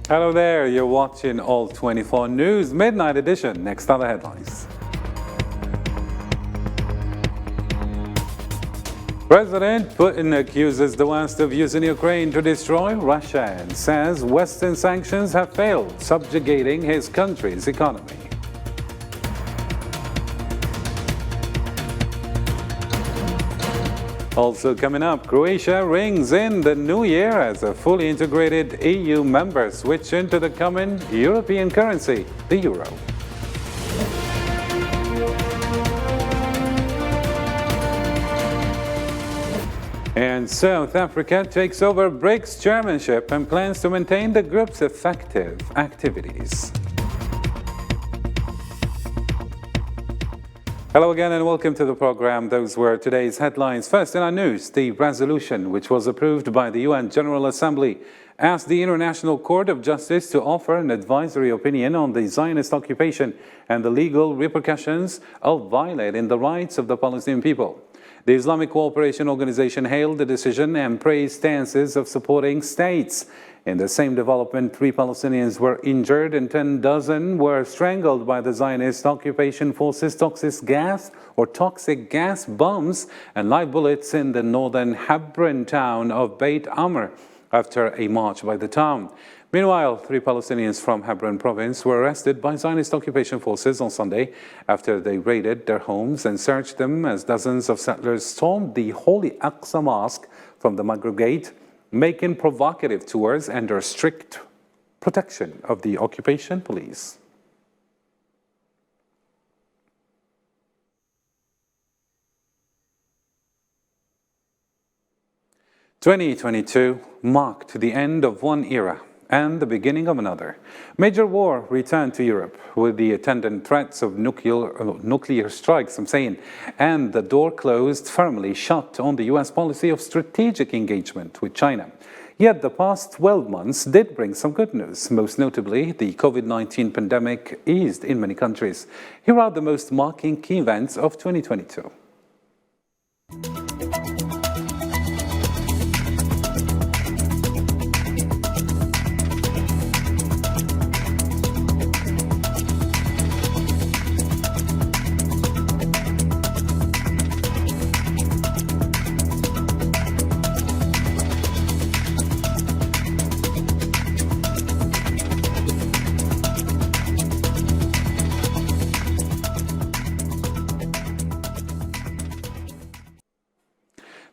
Hello there, you're watching All 24 News Midnight Edition. Next are the headlines. President Putin accuses the West of using Ukraine to destroy Russia and says Western sanctions have failed, subjugating his country's economy. Also coming up, Croatia rings in the new year as a fully integrated EU member, switching to the common European currency, the euro. And South Africa takes over BRICS chairmanship and plans to maintain the group's effective activities. Hello again and welcome to the program. Those were today's headlines. First in our news, the resolution which was approved by the UN General Assembly asked the International Court of Justice to offer an advisory opinion on the Zionist occupation and the legal repercussions of violating the rights of the Palestinian people. The Islamic Cooperation Organization hailed the decision and praised stances of supporting states. In the same development, 3 Palestinians were injured and 10 dozen were strangled by the Zionist occupation forces' toxic gas bombs and live bullets in the northern Hebron town of Beit Amr after a march by the town. Meanwhile, 3 Palestinians from Hebron province were arrested by Zionist occupation forces on Sunday after they raided their homes and searched them as dozens of settlers stormed the Holy Aqsa Mosque from the Maghrib Gate, making provocative tours under strict protection of the occupation police. "2022 marked the end of one era and the beginning of another. Major war returned to Europe with the attendant threats of nuclear strikes, and the door closed firmly shut on the US policy of strategic engagement with China. Yet the past 12 months did bring some good news. Most notably, the COVID-19 pandemic eased in many countries. Here are the most marking key events of 2022.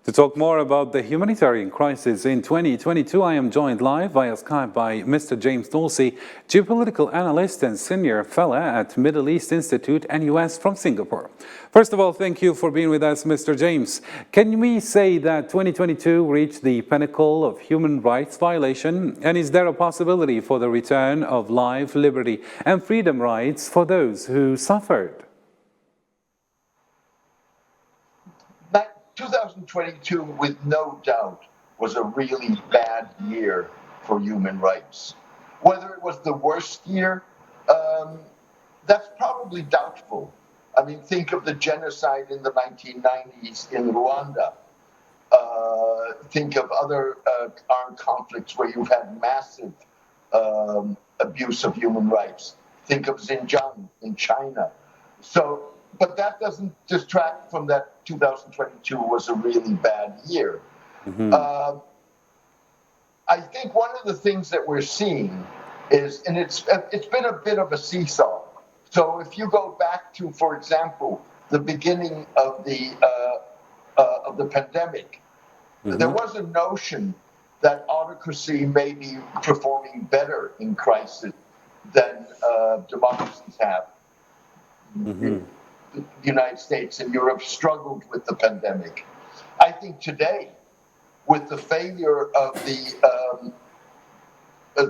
To talk more about the humanitarian crisis in 2022, I am joined live via Skype by Mr. James Dorsey, geopolitical analyst and senior fellow at Middle East Institute and US from Singapore. First of all, thank you for being with us, Mr. James. Can we say that 2022 reached the pinnacle of human rights violation? And is there a possibility for the return of life, liberty, and freedom rights for those who suffered? 2022, with no doubt, was a really bad year for human rights. Whether it was the worst year, that's probably doubtful. I mean, think of the genocide in the 1990s in Rwanda. Think of other armed conflicts where you've had massive abuse of human rights. Think of Xinjiang in China. But that doesn't distract from that 2022 was a really bad year. Mm-hmm. I think one of the things that we're seeing is, and it's been a bit of a seesaw. So if you go back to, for example, the beginning of the pandemic, mm-hmm. there was a notion that autocracy may be performing better in crisis than democracies have. Mm-hmm. The United States and Europe struggled with the pandemic. I think today, with the failure of the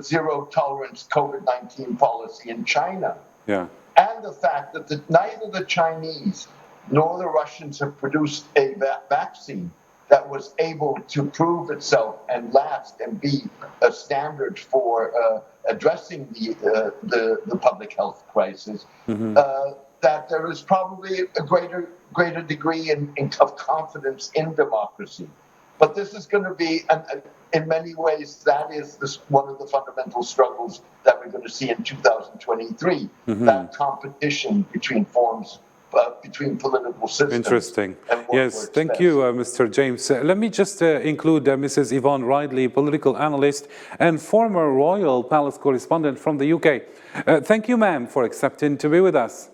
zero tolerance COVID-19 policy in China, and the fact that neither the Chinese nor the Russians have produced a vaccine that was able to prove itself and last and be a standard for addressing the public health crisis, mm-hmm. That there is probably a greater degree of confidence in democracy. But this is going to be, in many ways, that is one of the fundamental struggles that we're going to see in 2023, that competition between forms, between political systems. Interesting. Yes, thank you, Mr. James. Let me just include Mrs. Yvonne Ridley, political analyst and former Royal Palace correspondent from the UK. Thank you, ma'am, for accepting to be with us.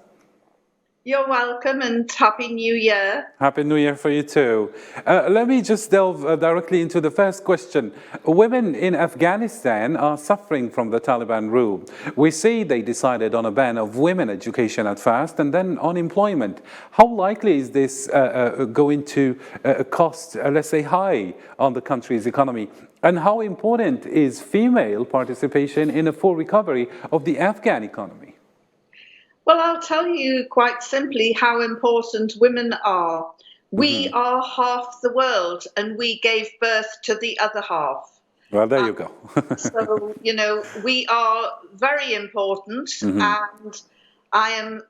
You're welcome, and Happy New Year. Happy New Year for you too. Let me just delve directly into the first question. Women in Afghanistan are suffering from the Taliban rule. We see they decided on a ban of women education at first and then on employment. How likely is this going to cost, let's say, high on the country's economy? And how important is female participation in a full recovery of the Afghan economy? Well, I'll tell you quite simply how important women are. We are half the world, and we gave birth to the other half. Well, there you go. So, you know, we are very important, and I am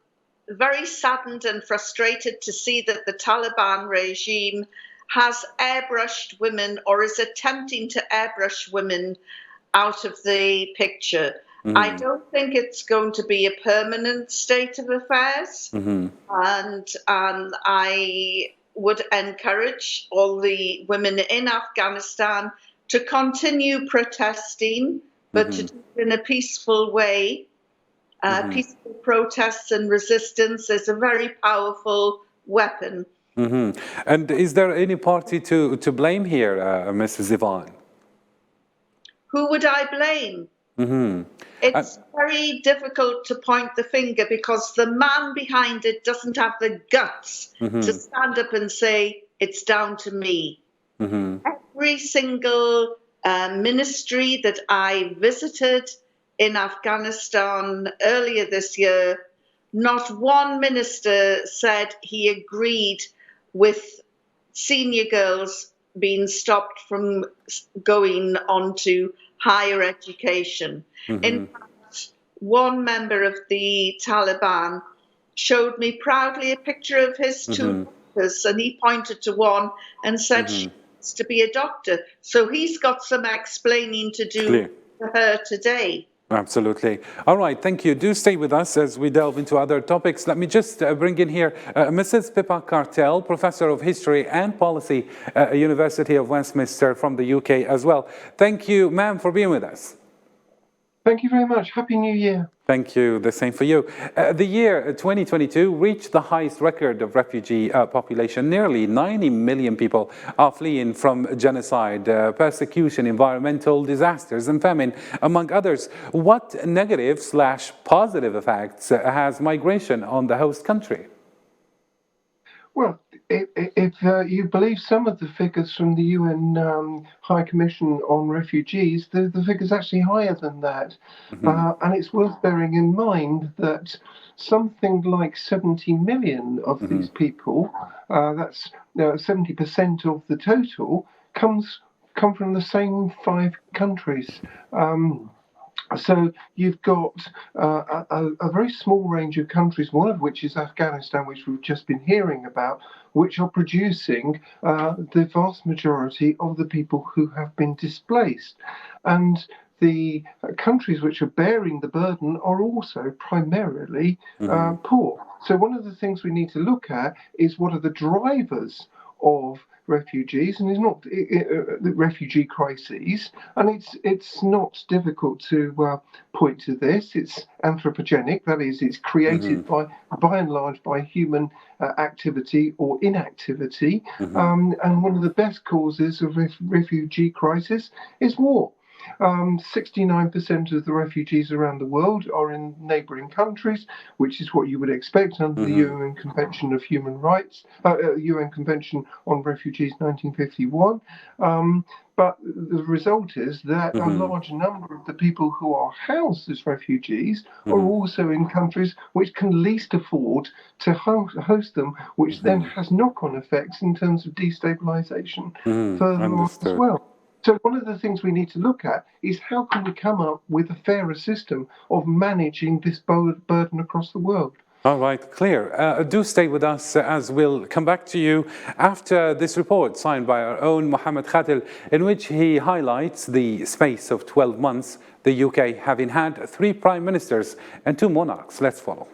very saddened and frustrated to see that the Taliban regime has airbrushed women, or is attempting to airbrush women out of the picture. I don't think it's going to be a permanent state of affairs, and I would encourage all the women in Afghanistan to continue protesting, but to do it in a peaceful way. Peaceful protests and resistance is a very powerful weapon. And is there any party to blame here, Mrs. Yvonne? Who would I blame? It's very difficult to point the finger because the man behind it doesn't have the guts to stand up and say, it's down to me. Every single ministry that I visited in Afghanistan earlier this year, not one minister said he agreed with senior girls being stopped from going on to higher education. In fact, one member of the Taliban showed me proudly a picture of his two daughters, and he pointed to one and said she wants to be a doctor. So he's got some explaining to do for her today. Absolutely. All right, thank you. Do stay with us as we delve into other topics. Let me just bring in here Mrs. Pippa Cartel, Professor of History and Policy at University of Westminster from the UK as well. Thank you, ma'am, for being with us. Thank you very much. Happy New Year. Thank you. The same for you. The year 2022 reached the highest record of refugee population. Nearly 90 million people are fleeing from genocide, persecution, environmental disasters, and famine, among others. What negative/positive effects has migration on the host country? Well, if you believe some of the figures from the UN High Commission on Refugees, the figure's actually higher than that. And it's worth bearing in mind that something like 70 million of these people, that's 70% of the total, come from the same 5 countries. So you've got a very small range of countries, one of which is Afghanistan, which we've just been hearing about, which are producing the vast majority of the people who have been displaced. And the countries which are bearing the burden are also primarily poor. So one of the things we need to look at is what are the drivers of refugees, and it's not the refugee crises, and it's not difficult to point to this. It's anthropogenic, that is, it's created by and large by human activity or inactivity, and one of the best causes of refugee crisis is war. 69% of the refugees around the world are in neighbouring countries, which is what you would expect under the UN Convention of Human Rights, UN Convention on Refugees 1951. But the result is that a large number of the people who are housed as refugees are also in countries which can least afford to host them, which then has knock-on effects in terms of destabilisation further on as well. So one of the things we need to look at is how can we come up with a fairer system of managing this burden across the world. All right, clear. Do stay with us as we'll come back to you after this report signed by our own Mohammed Khatil, in which he highlights the space of 12 months, the UK having had 3 prime ministers and 2 monarchs. Let's follow.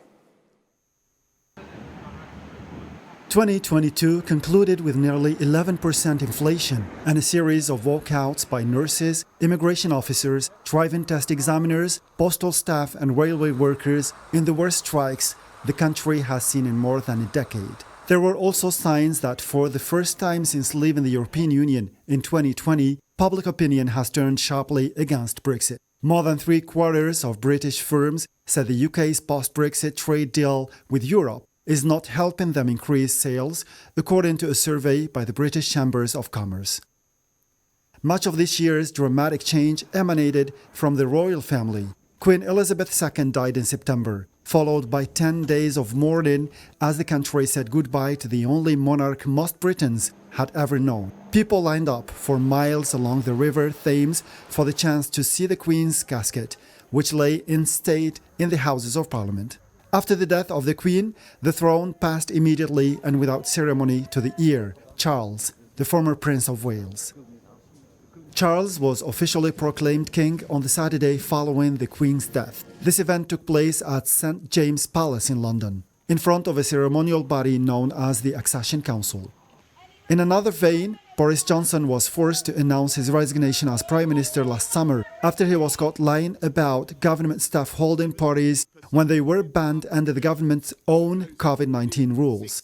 2022 concluded with nearly 11% inflation and a series of walkouts by nurses, immigration officers, driving test examiners, postal staff and railway workers in the worst strikes the country has seen in more than a decade. There were also signs that for the first time since leaving the European Union in 2020, public opinion has turned sharply against Brexit. More than 3/4 of British firms said the UK's post-Brexit trade deal with Europe is not helping them increase sales, according to a survey by the British Chambers of Commerce. Much of this year's dramatic change emanated from the royal family. Queen Elizabeth II died in September, followed by 10 days of mourning as the country said goodbye to the only monarch most Britons had ever known. People lined up for miles along the River Thames for the chance to see the Queen's casket, which lay in state in the Houses of Parliament. After the death of the Queen, the throne passed immediately and without ceremony to the heir, Charles, the former Prince of Wales. Charles was officially proclaimed king on the Saturday following the Queen's death. This event took place at St. James' Palace in London, in front of a ceremonial body known as the Accession Council. In another vein, Boris Johnson was forced to announce his resignation as Prime Minister last summer after he was caught lying about government staff holding parties when they were banned under the government's own COVID-19 rules.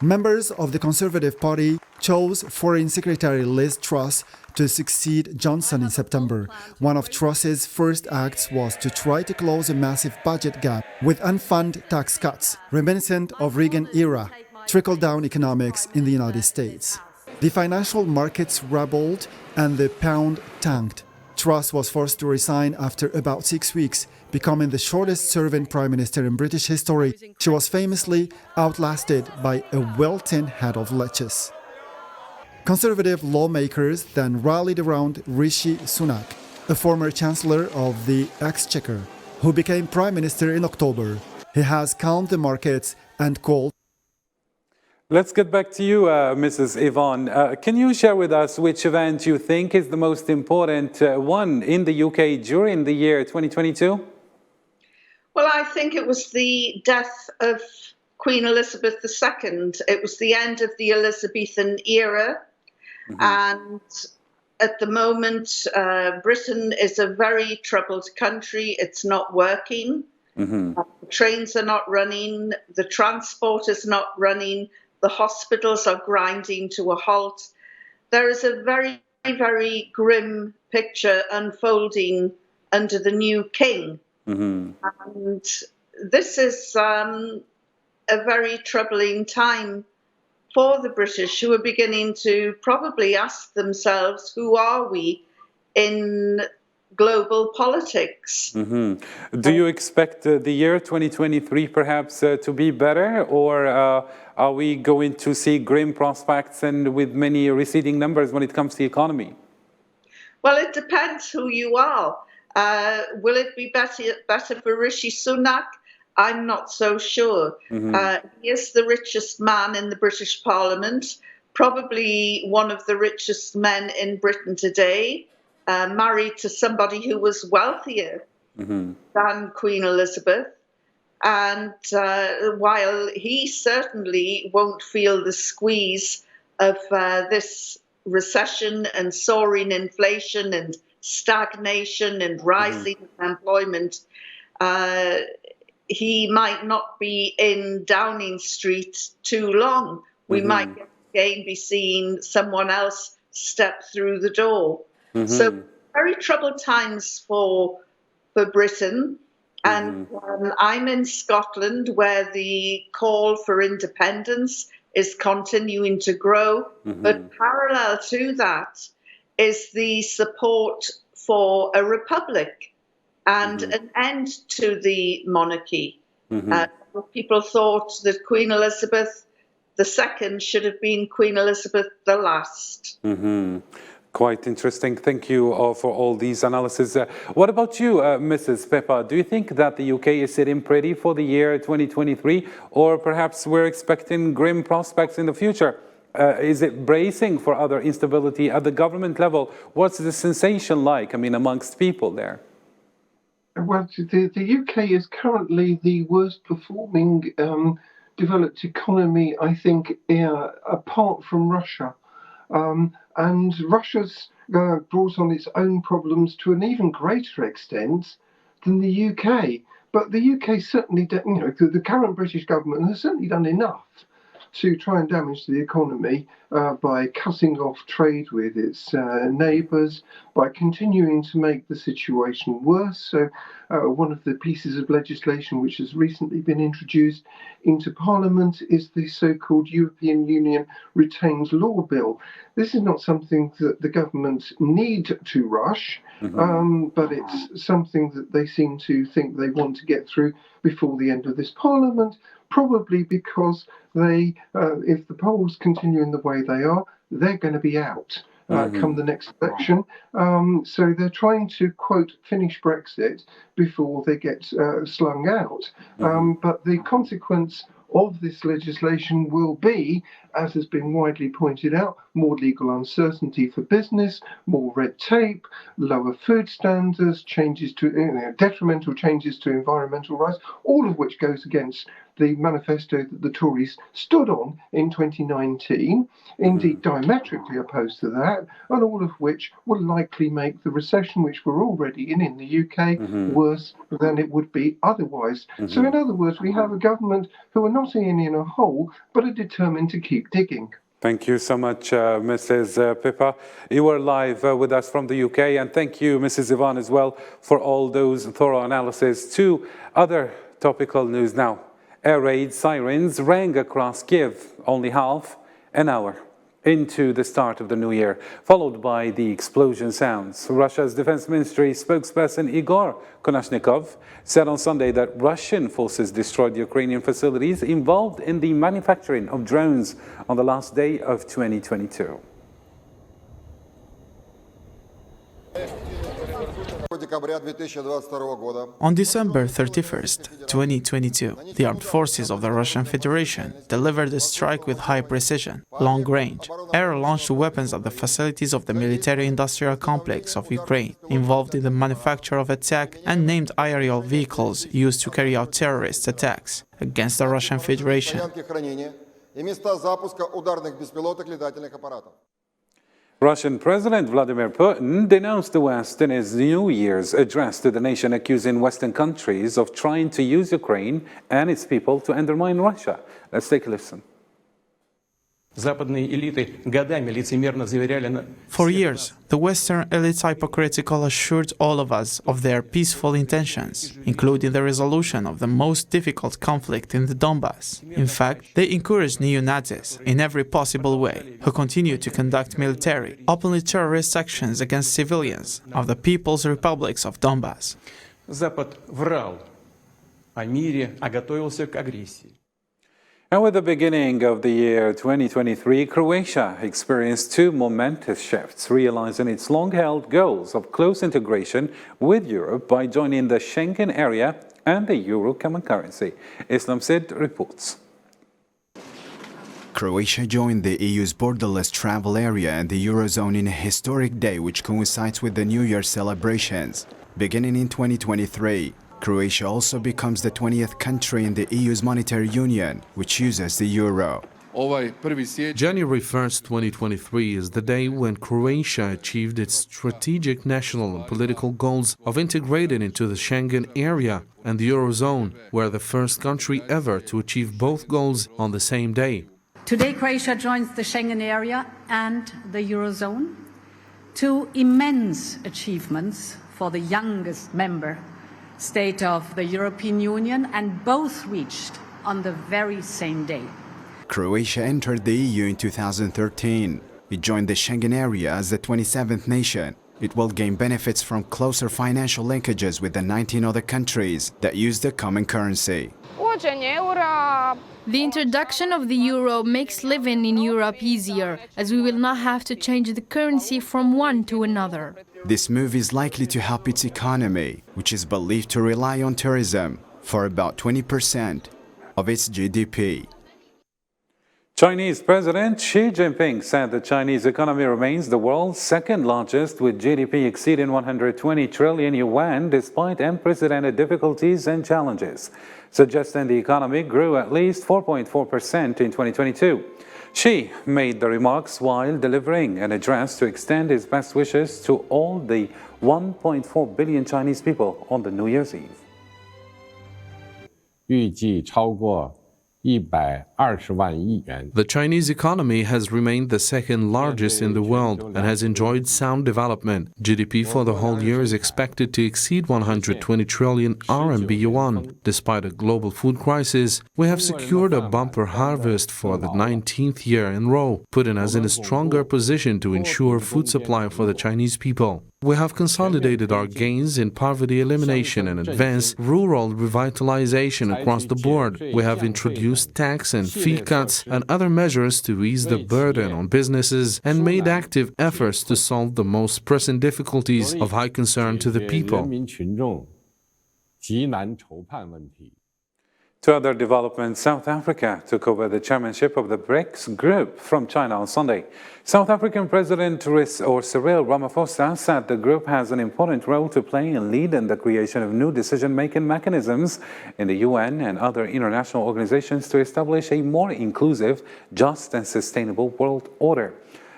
Members of the Conservative Party chose Foreign Secretary Liz Truss to succeed Johnson in September. One of Truss's first acts was to try to close a massive budget gap with unfunded tax cuts, reminiscent of Reagan-era trickle-down economics in the United States. The financial markets rebelled and the pound tanked. Truss was forced to resign after about 6 weeks, becoming the shortest-serving prime minister in British history. She was famously outlasted by a wilting head of lettuce. Conservative lawmakers then rallied around Rishi Sunak, a former Chancellor of the Exchequer, who became Prime Minister in October. He has calmed the markets and called. Let's get back to you, Mrs. Yvonne. Can you share with us which event you think is the most important one in the UK during the year 2022? Well, I think it was the death of Queen Elizabeth II. It was the end of the Elizabethan era. And at the moment, Britain is a very troubled country. It's not working. The trains are not running. The transport is not running. The hospitals are grinding to a halt. There is a very, very grim picture unfolding under the new king. And this is a very troubling time for the British, who are beginning to probably ask themselves, who are we in global politics? Do you expect the year 2023 perhaps to be better, or are we going to see grim prospects and with many receding numbers when it comes to the economy? Well, it depends who you are. Will it be better for Rishi Sunak? I'm not so sure. He is the richest man in the British Parliament, probably one of the richest men in Britain today, married to somebody who was wealthier than Queen Elizabeth. And while he certainly won't feel the squeeze of this recession and soaring inflation and stagnation and rising unemployment, he might not be in Downing Street too long. We might again be seeing someone else step through the door. So very troubled times for Britain. And I'm in Scotland, where the call for independence is continuing to grow. But parallel to that is the support for a republic and an end to the monarchy. People thought that Queen Elizabeth II should have been Queen Elizabeth the last. Quite interesting. Thank you for all these analyses. What about you, Mrs. Peppa? Do you think that the UK is sitting pretty for the year 2023, or perhaps we're expecting grim prospects in the future? Is it bracing for other instability at the government level? What's the sensation like, I mean, amongst people there? Well, the UK is currently the worst performing developed economy, I think, apart from Russia. And Russia's brought on its own problems to an even greater extent than the UK. But the UK certainly, the current British government has certainly done enough to try and damage the economy by cutting off trade with its neighbours, by continuing to make the situation worse. So one of the pieces of legislation which has recently been introduced into Parliament is the so-called European Union Retained Law Bill. This is not something that the government need to rush, but it's something that they seem to think they want to get through before the end of this Parliament, probably because they, if the polls continue in the way they are, they're going to be out come the next election. So they're trying to, quote, finish Brexit before they get slung out. But the consequence of this legislation will be, as has been widely pointed out, more legal uncertainty for business, more red tape, lower food standards, changes to detrimental changes to environmental rights, all of which goes against the manifesto that the Tories stood on in 2019, indeed diametrically opposed to that, and all of which will likely make the recession, which we're already in the UK, worse than it would be otherwise. So in other words, we have a government who are not in a hole, but are determined to keep digging. Thank you so much, Mrs. Pippa. You were live with us from the UK, and thank you, Mrs. Ivan, as well, for all those thorough analysis. To other topical news now. Air raid sirens rang across Kiev only half an hour into the start of the new year, followed by the explosion sounds. Russia's defense ministry spokesperson Igor Konashnikov said on Sunday that Russian forces destroyed Ukrainian facilities involved in the manufacturing of drones on the last day of 2022. On December 31st, 2022, the armed forces of the Russian Federation delivered a strike with high precision, long range, air-launched weapons at the facilities of the military-industrial complex of Ukraine, involved in the manufacture of attack and named aerial vehicles used to carry out terrorist attacks against the Russian Federation. Russian President Vladimir Putin denounced the West in his New Year's address to the nation, accusing Western countries of trying to use Ukraine and its people to undermine Russia. Let's take a listen. For years, the Western elites hypocritically assured all of us of their peaceful intentions, including the resolution of the most difficult conflict in the Donbass. In fact, they encouraged neo-Nazis in every possible way, who continue to conduct military, openly terrorist actions against civilians of the People's Republics of Donbass. Запад врал о мире, а готовился к агрессии. And with the beginning of the year 2023, Croatia experienced two momentous shifts, realizing its long-held goals of close integration with Europe by joining the Schengen area and the euro common currency. Islam Sid reports. Croatia joined the EU's borderless travel area and the Eurozone in a historic day which coincides with the New Year celebrations. Beginning in 2023, Croatia also becomes the 20th country in the EU's monetary union, which uses the euro. January 1st, 2023 is the day when Croatia achieved its strategic national and political goals of integrating into the Schengen area and the Eurozone. We're the first country ever to achieve both goals on the same day. Today, Croatia joins the Schengen area and the Eurozone, two immense achievements for the youngest member state of the European Union, and both reached on the very same day. Croatia entered the EU in 2013. It joined the Schengen area as the 27th nation. It will gain benefits from closer financial linkages with the 19 other countries that use the common currency. The introduction of the euro makes living in Europe easier, as we will not have to change the currency from one to another. This move is likely to help its economy, which is believed to rely on tourism for about 20% of its GDP. Chinese President Xi Jinping said the Chinese economy remains the world's second largest, with GDP exceeding 120 trillion yuan despite unprecedented difficulties and challenges, suggesting the economy grew at least 4.4% in 2022. Xi made the remarks while delivering an address to extend his best wishes to all the 1.4 billion Chinese people on the New Year's Eve. 预计超过120万亿元。 The Chinese economy has remained the second largest in the world and has enjoyed sound development. GDP for the whole year is expected to exceed 120 trillion RMB yuan. Despite a global food crisis, we have secured a bumper harvest for the 19th year in a row, putting us in a stronger position to ensure food supply for the Chinese people. We have consolidated our gains in poverty elimination and advanced rural revitalization across the board. We have introduced tax and fee cuts and other measures to ease the burden on businesses and made active efforts to solve the most pressing difficulties of high concern to the people. To other developments, South Africa took over the chairmanship of the BRICS group from China on Sunday. South African President Cyril Ramaphosa said the group has an important role to play and lead in the creation of new decision-making mechanisms in the UN and other international organizations to establish a more inclusive, just and sustainable world order.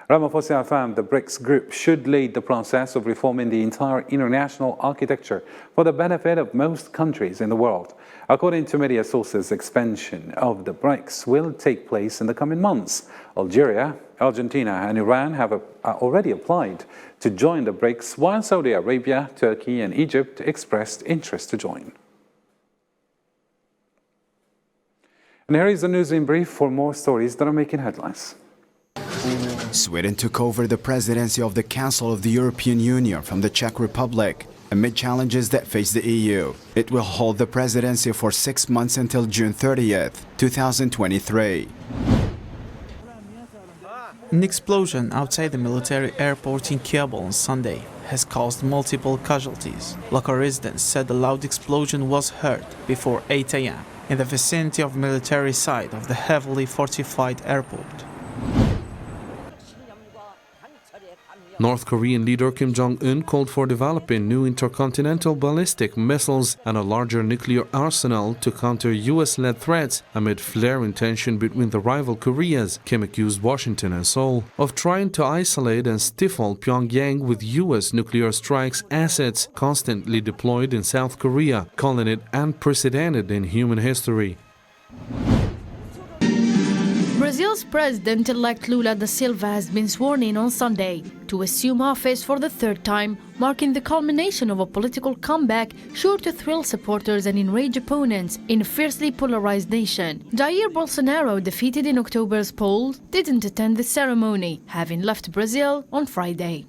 Ramaphosa affirmed the BRICS group should lead the process of reforming the entire international architecture for the benefit of most countries in the world. According to media sources, expansion of the BRICS will take place in the coming months. Algeria, Argentina and Iran have already applied to join the BRICS, while Saudi Arabia, Turkey and Egypt expressed interest to join. And here is the news in brief for more stories that are making headlines. Sweden took over the presidency of the Council of the European Union from the Czech Republic amid challenges that face the EU. It will hold the presidency for 6 months until June 30th, 2023. An explosion outside the military airport in Kabul on Sunday has caused multiple casualties. Local residents said the loud explosion was heard before 8 a.m. in the vicinity of the military site of the heavily fortified airport. North Korean leader Kim Jong-un called for developing new intercontinental ballistic missiles and a larger nuclear arsenal to counter US-led threats amid flaring tension between the rival Koreas. Kim accused Washington and Seoul of trying to isolate and stifle Pyongyang with US nuclear strikes assets constantly deployed in South Korea, calling it unprecedented in human history. Brazil's President-elect Lula da Silva has been sworn in on Sunday to assume office for the third time, marking the culmination of a political comeback sure to thrill supporters and enrage opponents in a fiercely polarized nation. Jair Bolsonaro, defeated in October's polls, didn't attend the ceremony, having left Brazil on Friday.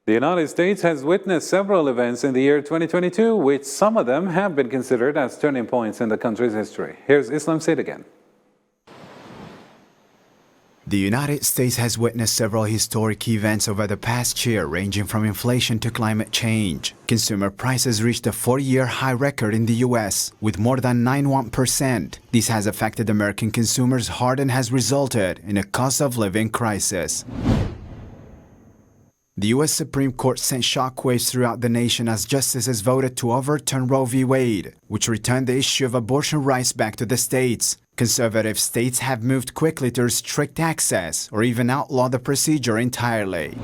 The United States has witnessed several events in the year 2022, which some of them have been considered as turning points in the country's history. Here's Islam Said again. The United States has witnessed several historic events over the past year, ranging from inflation to climate change. Consumer prices reached a 40-year high record in the U.S., with more than 91%. This has affected American consumers hard and has resulted in a cost of living crisis. The U.S. Supreme Court sent shockwaves throughout the nation as justices voted to overturn Roe v. Wade, which returned the issue of abortion rights back to the states. Conservative states have moved quickly to restrict access or even outlaw the procedure entirely.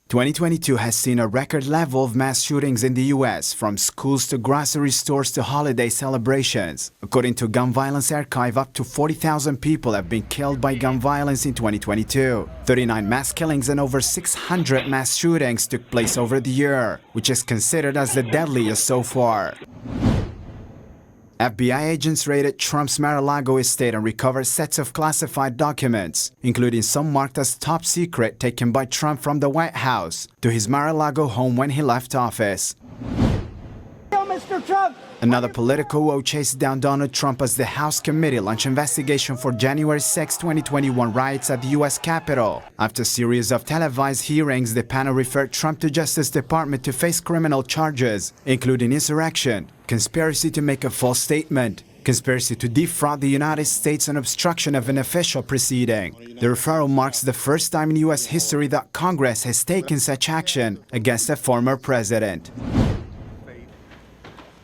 2022 has seen a record level of mass shootings in the U.S., from schools to grocery stores to holiday celebrations. According to Gun Violence Archive, up to 40,000 people have been killed by gun violence in 2022. 39 mass killings and over 600 mass shootings took place over the year, which is considered as the deadliest so far. FBI agents raided Trump's Mar-a-Lago estate and recovered sets of classified documents, including some marked as top secret taken by Trump from the White House to his Mar-a-Lago home when he left office. Mr. Trump! Another political woe chased down Donald Trump as the House committee launched investigation for January 6, 2021 riots at the U.S. Capitol. After a series of televised hearings, the panel referred Trump to Justice Department to face criminal charges, including insurrection, conspiracy to make a false statement, conspiracy to defraud the United States, and obstruction of an official proceeding. The referral marks the first time in U.S. history that Congress has taken such action against a former president.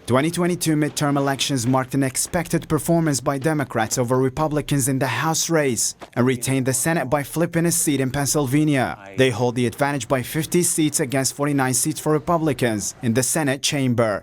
2022 midterm elections marked an expected performance by Democrats over Republicans in the House race and retained the Senate by flipping a seat in Pennsylvania. They hold the advantage by 50 seats against 49 seats for Republicans in the Senate chamber.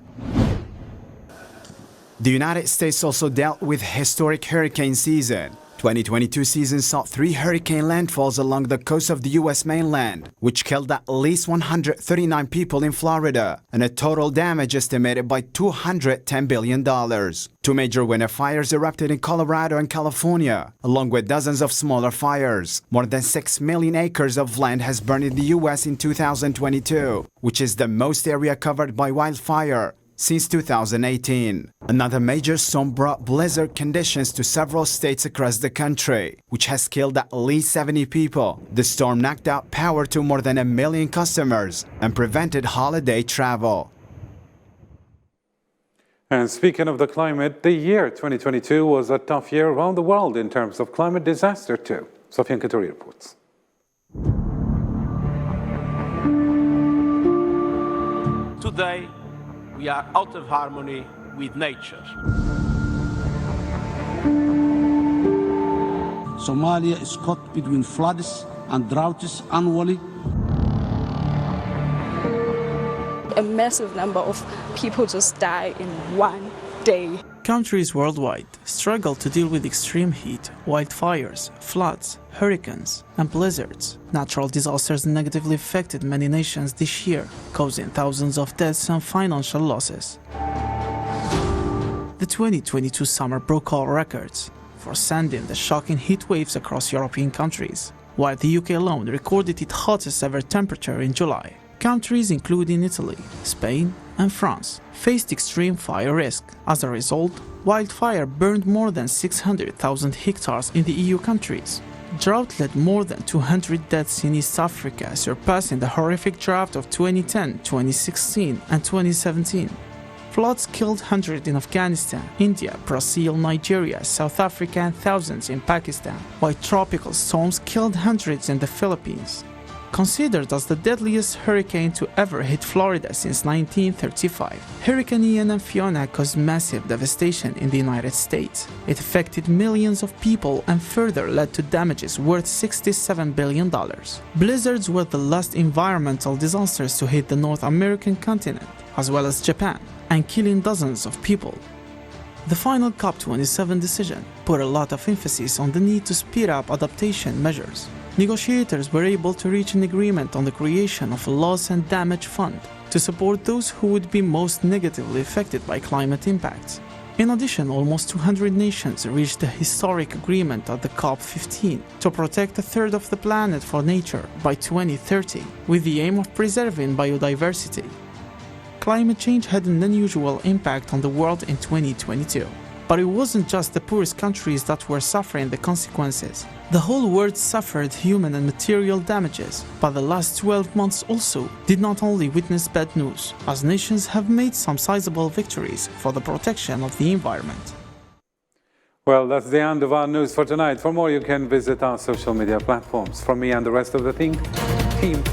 The United States also dealt with historic hurricane season. 2022 season saw 3 hurricane landfalls along the coast of the U.S. mainland, which killed at least 139 people in Florida, and a total damage estimated by $210 billion. 2 major winter fires erupted in Colorado and California, along with dozens of smaller fires. More than 6 million acres of land has burned in the U.S. in 2022, which is the most area covered by wildfire since 2018. Another major storm brought blizzard conditions to several states across the country, which has killed at least 70 people. The storm knocked out power to more than 1 million customers and prevented holiday travel. And speaking of the climate, the year 2022 was a tough year around the world in terms of climate disaster too. Sofian Katuri reports. Today, we are out of harmony with nature. Somalia is caught between floods and droughts annually. A massive number of people just die in one day. Countries worldwide struggle to deal with extreme heat, wildfires, floods, hurricanes, and blizzards. Natural disasters negatively affected many nations this year, causing thousands of deaths and financial losses. The 2022 summer broke all records, forcing the shocking heat waves across European countries, while the UK alone recorded its hottest ever temperature in July. Countries including Italy, Spain, and France faced extreme fire risk. As a result, wildfire burned more than 600,000 hectares in the EU countries. Drought led more than 200 deaths in East Africa, surpassing the horrific drought of 2010, 2016, and 2017. Floods killed hundreds in Afghanistan, India, Brazil, Nigeria, South Africa, and thousands in Pakistan, while tropical storms killed hundreds in the Philippines. Considered as the deadliest hurricane to ever hit Florida since 1935, Hurricane Ian and Fiona caused massive devastation in the United States. It affected millions of people and further led to damages worth $67 billion. Blizzards were the last environmental disasters to hit the North American continent, as well as Japan, and killing dozens of people. The final COP27 decision put a lot of emphasis on the need to speed up adaptation measures. Negotiators were able to reach an agreement on the creation of a loss and damage fund to support those who would be most negatively affected by climate impacts. In addition, almost 200 nations reached a historic agreement at the COP15 to protect a third of the planet for nature by 2030, with the aim of preserving biodiversity. Climate change had an unusual impact on the world in 2022. But it wasn't just the poorest countries that were suffering the consequences. The whole world suffered human and material damages, but the last 12 months also did not only witness bad news, as nations have made some sizable victories for the protection of the environment. Well, that's the end of our news for tonight. For more, you can visit our social media platforms. From me and the rest of the team,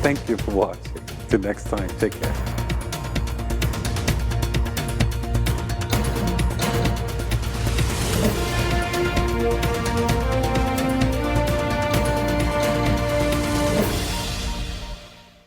thank you for watching. Till next time, take care.